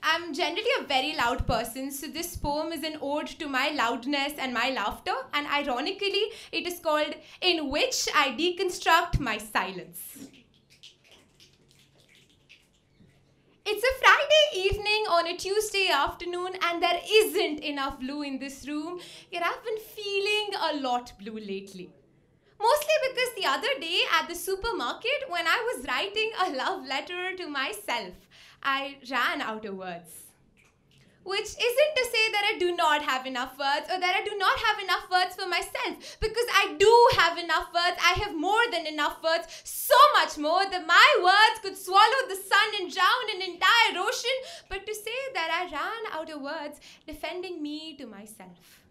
I'm generally a very loud person, so this poem is an ode to my loudness and my laughter, and ironically, it is called In Which I Deconstruct My Silence. It's a Friday evening on a Tuesday afternoon, and there isn't enough blue in this room, yet I've been feeling a lot blue lately. Mostly because the other day at the supermarket, when I was writing a love letter to myself, I ran out of words. Which isn't to say that I do not have enough words or that I do not have enough words for myself, because I do have enough words. I have more than enough words, so much more that my words could swallow the sun and drown an entire ocean. But to say that I ran out of words defending me to myself.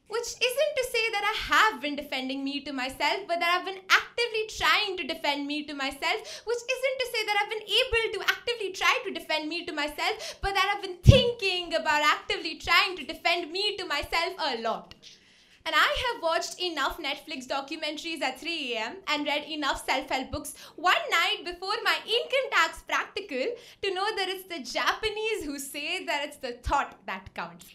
Which isn't to say that I have been defending me to myself, but that I've been actively trying to defend me to myself. Which isn't to say that I've been able to actively try to defend me to myself, but that I've been thinking about actively trying to defend me to myself a lot. And I have watched enough Netflix documentaries at 3 a.m. and read enough self-help books one night before my income tax practical to know that it's the Japanese who say that it's the thought that counts.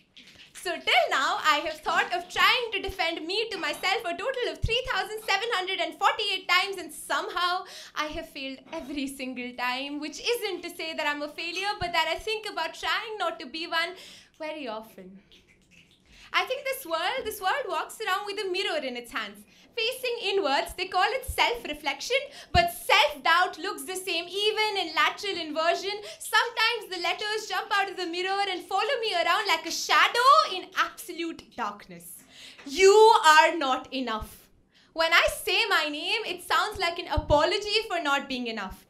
So till now, I have thought of trying to defend me to myself a total of 3,748 times, and somehow I have failed every single time, which isn't to say that I'm a failure, but that I think about trying not to be one very often. I think this world walks around with a mirror in its hands. Facing inwards, they call it self-reflection, but self-doubt looks the same even in lateral inversion. Sometimes the letters jump out of the mirror and follow me around like a shadow in absolute darkness. You are not enough. When I say my name, it sounds like an apology for not being enough.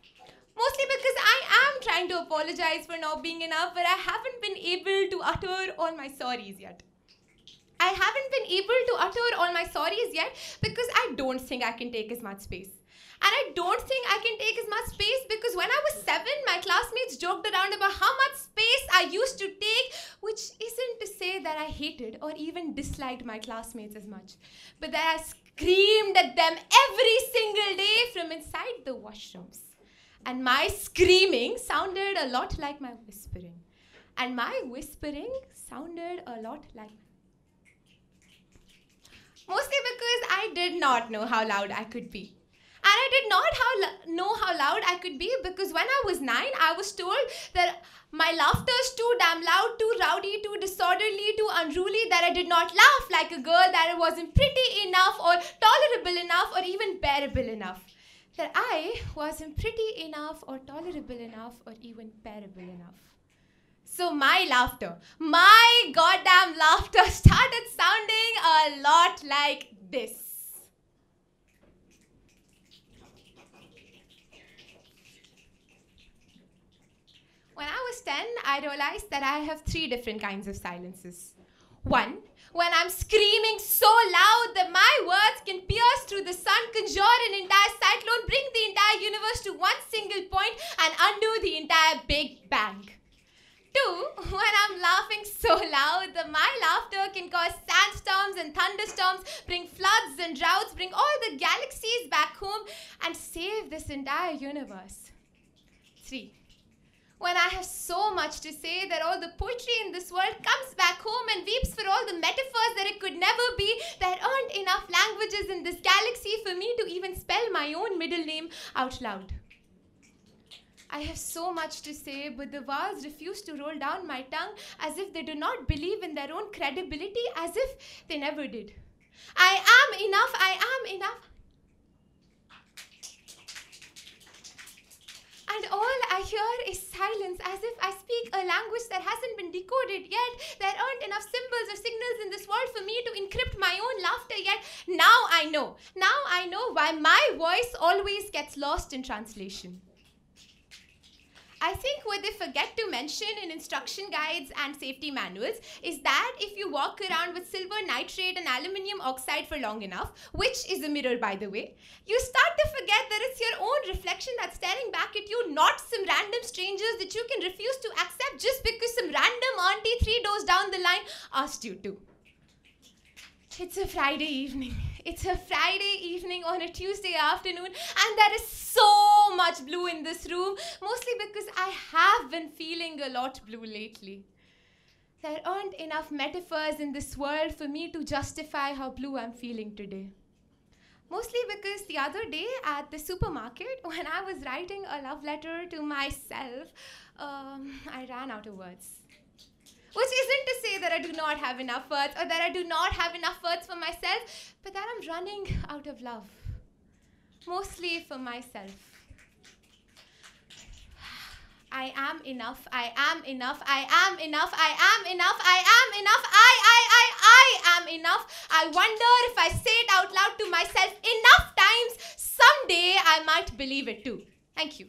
Mostly because I am trying to apologize for not being enough, but I haven't been able to utter all my sorries yet. I haven't been able to utter all my sorries yet because I don't think I can take as much space. And I don't think I can take as much space because when I was 7, my classmates joked around about how much space I used to take, which isn't to say that I hated or even disliked my classmates as much, but that I screamed at them every single day from inside the washrooms. And my screaming sounded a lot like my whispering. And my whispering sounded a lot like mostly because I did not know how loud I could be. And I did not know how loud I could be because when I was 9, I was told that my laughter is too damn loud, too rowdy, too disorderly, too unruly, that I did not laugh like a girl, that I wasn't pretty enough or tolerable enough or even bearable enough. That I wasn't pretty enough or tolerable enough or even bearable enough. So my laughter, my goddamn laughter started sounding a lot like this. When I was 10, I realized that I have 3 different kinds of silences. 1, when I'm screaming so loud that my words can pierce through the sun, conjure an entire cyclone, bring the entire universe to one single point and undo the entire Big Bang. 2, when I'm laughing so loud that my laughter can cause sandstorms and thunderstorms, bring floods and droughts, bring all the galaxies back home and save this entire universe. 3, when I have so much to say that all the poetry in this world comes back home and weeps for all the metaphors that it could never be, there aren't enough languages in this galaxy for me to even spell my own middle name out loud. I have so much to say, but the vowels refuse to roll down my tongue as if they do not believe in their own credibility, as if they never did. I am enough, I am enough. And all I hear is silence, as if I speak a language that hasn't been decoded yet. There aren't enough symbols or signals in this world for me to encrypt my own laughter yet. Now I know why my voice always gets lost in translation. I think what they forget to mention in instruction guides and safety manuals is that if you walk around with silver nitrate and aluminium oxide for long enough, which is a mirror by the way, you start to forget that it's your own reflection that's staring back at you, not some random strangers that you can refuse to accept just because some random auntie 3 doors down the line asked you to. It's a Friday evening. It's a Friday evening on a Tuesday afternoon, and there is so much blue in this room, mostly because I have been feeling a lot blue lately. There aren't enough metaphors in this world for me to justify how blue I'm feeling today. Mostly because the other day at the supermarket, when I was writing a love letter to myself, I ran out of words. Which isn't to say that I do not have enough words or that I do not have enough words for myself, but that I'm running out of love. Mostly for myself. I am enough, I am enough, I am enough, I am enough, I am enough, I am enough. I wonder if I say it out loud to myself enough times, someday I might believe it too. Thank you.